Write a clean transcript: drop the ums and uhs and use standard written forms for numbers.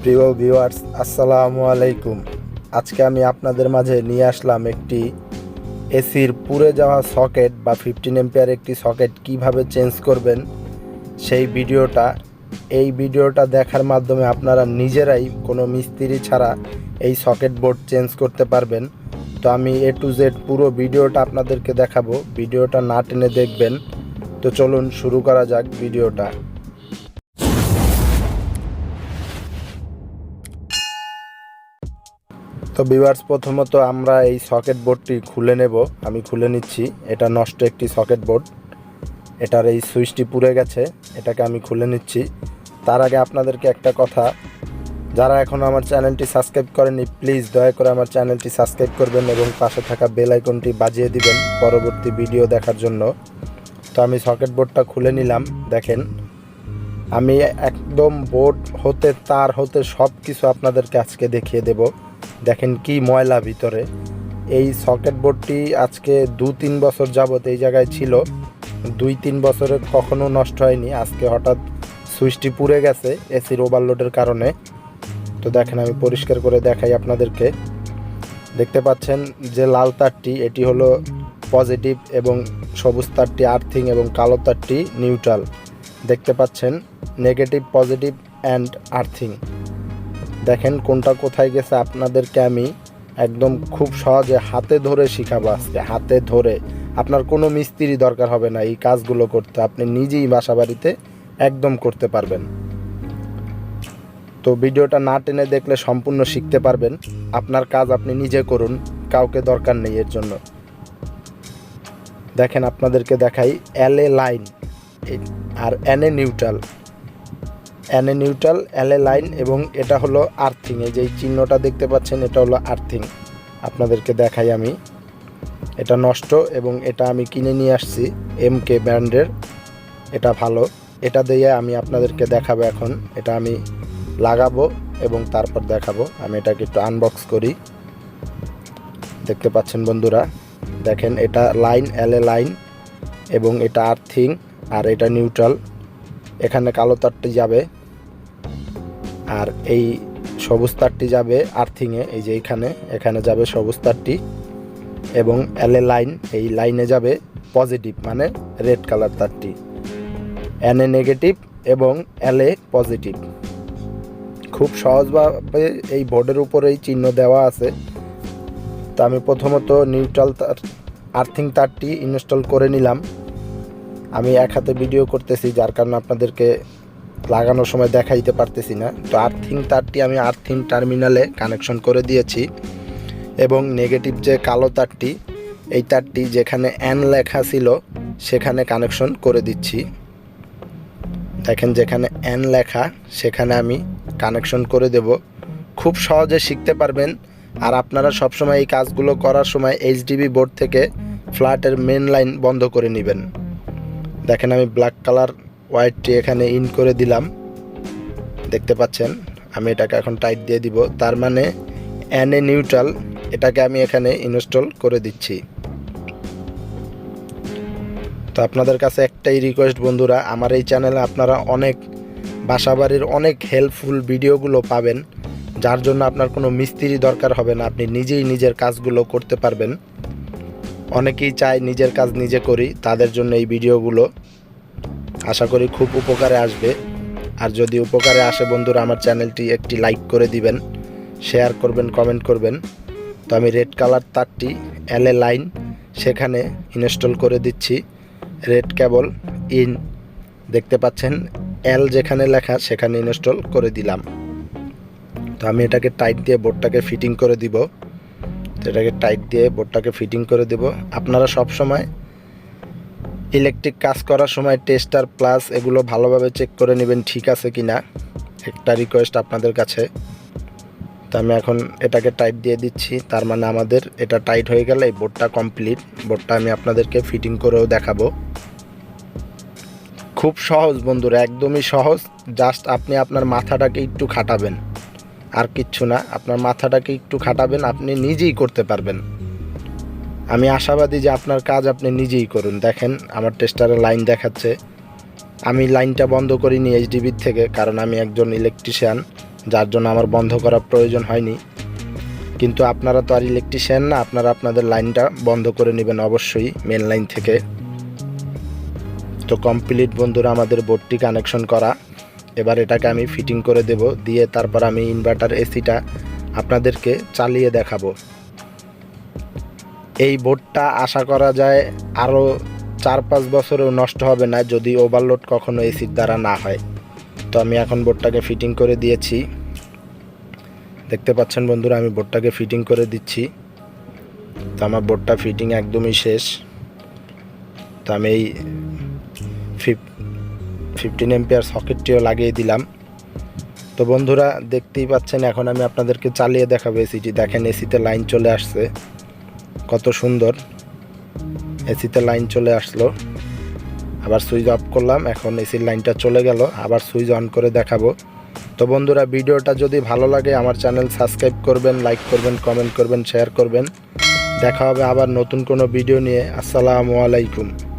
প্রিয় ভিউয়ার্স, আসসালামু আলাইকুম। আজকে আমি আপনাদের মাঝে নিয়ে আসলাম একটি এসির পুড়ে যাওয়া সকেট বা 15 এম্পিয়ার একটি সকেট কিভাবে চেঞ্জ করবেন সেই ভিডিওটা। এই ভিডিওটা দেখার মাধ্যমে আপনারা নিজেরাই কোনো মিস্ত্রি ছাড়া এই সকেট বোর্ড চেঞ্জ করতে পারবেন। তো আমি A to Z পুরো ভিডিওটা আপনাদেরকে দেখাবো, ভিডিওটা না টেনে দেখবেন। তো চলুন শুরু করা যাক ভিডিওটা। তো ভিউয়ার্স, প্রথমত আমরা এই সকেট বোর্ডটি খুলে নেব। আমি খুলে নিচ্ছি। এটা নষ্ট একটি সকেট বোর্ড, এটার এই সুইচটি পুড়ে গেছে, এটাকে আমি খুলে নিচ্ছি। তার আগে আপনাদেরকে একটা কথা, যারা এখন আমার চ্যানেলটি সাবস্ক্রাইব করেননি প্লিজ দয়া করে আমার চ্যানেলটি সাবস্ক্রাইব করবেন এবং পাশে থাকা বেল আইকনটি বাজিয়ে দিবেন পরবর্তী ভিডিও দেখার জন্য। তো আমি সকেট বোর্ডটা খুলে নিলাম। দেখেন, আমি একদম বোর্ড হতে তার হতে সব কিছু আপনাদেরকে আজকে দেখিয়ে দেব। দেখেন কি ময়লা ভিতরে। এই সকেট বোর্ডটি আজকে 2-3 বছর যাবত এই জায়গায় ছিল, 2-3 বছরে কখনো নষ্ট হয়নি। আজকে হঠাৎ সুইচটি পুড়ে গেছে এসির ওভারলোডের কারণে। তো দেখেন, আমি পরিষ্কার করে দেখাই আপনাদেরকে। দেখতে পাচ্ছেন যে লাল তারটি, এটি হলো পজিটিভ এবং সবুজ তারটি আর্থিং এবং কালো তারটি নিউট্রাল। দেখতে পাচ্ছেন নেগেটিভ, পজিটিভ অ্যান্ড আর্থিং। দেখেন কোনটা কোথায় গেছে আপনাদেরকে আমি একদম খুব সহজে হাতে ধরে শিখাবো আজকে। হাতে ধরে, আপনার কোনো মিস্ত্রি দরকার হবে না এই কাজগুলো করতে, আপনি নিজেই বাসা বাড়িতে একদম করতে পারবেন। তো ভিডিওটা না টেনে দেখলে সম্পূর্ণ শিখতে পারবেন। আপনার কাজ আপনি নিজে করুন, কাউকে দরকার নেই এর জন্য। দেখেন আপনাদেরকে দেখাই, LA লাইন আর NA neutral. NA neutral, LA line এবং এটা হলো আর্থিং। এই যে চিহ্নটা দেখতে পাচ্ছেন, এটা হলো আর্থিং। আপনাদেরকে দেখাই আমি। এটা নষ্ট এবং এটা আমি কিনে নিয়ে আসছি MK ব্র্যান্ডের। এটা ভালো, এটা দিয়ে আমি আপনাদেরকে দেখাবো এখন। এটা আমি লাগাবো এবং তারপর দেখাবো। আমি এটাকে একটু আনবক্স করি। দেখতে পাচ্ছেন বন্ধুরা, দেখেন এটা লাইন, LA লাইন এবং এটা আর্থিং আর এটা নিউট্রাল। এখানে কালো তারটি যাবে আর এই সবুজ তারটি যাবে আর্থিংয়ে। এই যে এখানে যাবে সবুজ তারটি এবং LA লাইন, এই লাইনে যাবে পজিটিভ মানে রেড কালার তারটি। NA নেগেটিভ এবং LA পজিটিভ। খুব সহজভাবে এই বোর্ডের উপরে এই চিহ্ন দেওয়া আছে। তো আমি প্রথমত নিউট্রাল তার আর্থিং তারটি ইনস্টল করে নিলাম। আমি এক হাতে ভিডিও করতেছি, যার কারণে আপনাদেরকে লাগানোর সময় দেখাইতে পারতেছি না। তো আর্থিং তারটি আমি আর্থিং টার্মিনালে কানেকশন করে দিয়েছি এবং নেগেটিভ যে কালো তারটি, এই তারটি যেখানে N লেখা ছিল সেখানে কানেকশন করে দিচ্ছি। দেখেন যেখানে N লেখা সেখানে আমি কানেকশন করে দেব। খুব সহজে শিখতে পারবেন। আর আপনারা সবসময় এই কাজগুলো করার সময় HDB বোর্ড থেকে ফ্ল্যাটের মেন লাইন বন্ধ করে নেবেন। দেখেন আমি ব্ল্যাক কালার ওয়্যারটি এখানে ইন করে দিলাম। দেখতে পাচ্ছেন, আমি এটাকে এখন টাইট দিয়ে দিব। তার মানে NA নিউট্রাল, এটাকে আমি এখানে ইনস্টল করে দিচ্ছি। তো আপনাদের কাছে একটাই রিকোয়েস্ট বন্ধুরা, আমার এই চ্যানেলে আপনারা অনেক বাসাবাড়ির অনেক হেল্পফুল ভিডিওগুলো পাবেন, যার জন্য আপনার কোনো মিস্ত্রি দরকার হবে না, আপনি নিজেই নিজের কাজগুলো করতে পারবেন। অনেকেই চায় নিজের কাজ নিজে করি, তাদের জন্য এই ভিডিওগুলো আশা করি খুব উপকারে আসবে। আর যদি উপকারে আসে বন্ধুরা, আমার চ্যানেলটি একটি লাইক করে দিবেন, শেয়ার করবেন, কমেন্ট করবেন। তো আমি রেড কালার তারটি LA লাইন সেখানে ইনস্টল করে দিচ্ছি। রেড কেবল ইন, দেখতে পাচ্ছেন L যেখানে লেখা সেখানে ইনস্টল করে দিলাম। তো আমি এটাকে টাইট দিয়ে বোর্ডটাকে ফিটিং করে দিব। তো এটাকে টাইট দিয়ে বোর্ডটাকে ফিটিং করে দেব। আপনারা সব সময় ইলেকট্রিক কাজ করার সময় টেস্টার প্লাস এগুলো ভালোভাবে চেক করে নেবেন ঠিক আছে কি না, একটা রিকোয়েস্ট আপনাদের কাছে। তো আমি এখন এটাকে টাইট দিয়ে দিচ্ছি। তার মানে আমাদের এটা টাইট হয়ে গেলে এই বোর্ডটা কমপ্লিট। বোর্ডটা আমি আপনাদেরকে ফিটিং করেও দেখাবো। খুব সহজ বন্ধুরা, একদমই সহজ। জাস্ট আপনি আপনার মাথাটাকে একটু খাটাবেন, আর কিচ্ছু না। আপনার মাথাটাকে একটু খাটাবেন, আপনি নিজেই করতে পারবেন। আমি আশাবাদী যে আপনার কাজ আপনি নিজেই করুন। দেখেন আমার টেস্টারের লাইন দেখাচ্ছে। আমি লাইনটা বন্ধ করিনি HDB থেকে, কারণ আমি একজন ইলেকট্রিশিয়ান, যার জন্য আমার বন্ধ করার প্রয়োজন হয়নি। কিন্তু আপনারা তো আর ইলেকট্রিশিয়ান না, আপনারা আপনাদের লাইনটা বন্ধ করে নেবেন অবশ্যই মেন লাইন থেকে। তো কমপ্লিট বন্ধুরা আমাদের বোর্ডটি কানেকশন করা। এবার এটাকে আমি ফিটিং করে দেব, দিয়ে তারপর আমি ইনভার্টার এসিটা আপনাদেরকে চালিয়ে দেখাবো। এই বোর্ডটা আশা করা যায় আরও 4-5 বছরেও নষ্ট হবে না, যদি ওভারলোড কখনো এসির দ্বারা না হয়। তো আমি এখন বোর্ডটাকে ফিটিং করে দিয়েছি, দেখতে পাচ্ছেন বন্ধুরা আমি বোর্ডটাকে ফিটিং করে দিচ্ছি। তো আমার বোর্ডটা ফিটিং একদমই শেষ। তো আমি এই 15 এম্পিয়ার সকেটটিও লাগিয়ে দিলাম। তো বন্ধুরা দেখতেই পাচ্ছেন এখন আমি আপনাদেরকে চালিয়ে দেখাবো এসিটি। দেখেন এসিতে লাইন চলে আসছে, কত সুন্দর এসিতে লাইন চলে আসলো। আবার সুইচ অফ করলাম, এখন এসির লাইনটা চলে গেল। আবার সুইচ অন করে দেখাবো। তো বন্ধুরা ভিডিওটা যদি ভালো লাগে আমার চ্যানেল সাবস্ক্রাইব করবেন, লাইক করবেন, কমেন্ট করবেন, শেয়ার করবেন। দেখা হবে আবার নতুন কোনো ভিডিও নিয়ে। আসসালামু আলাইকুম।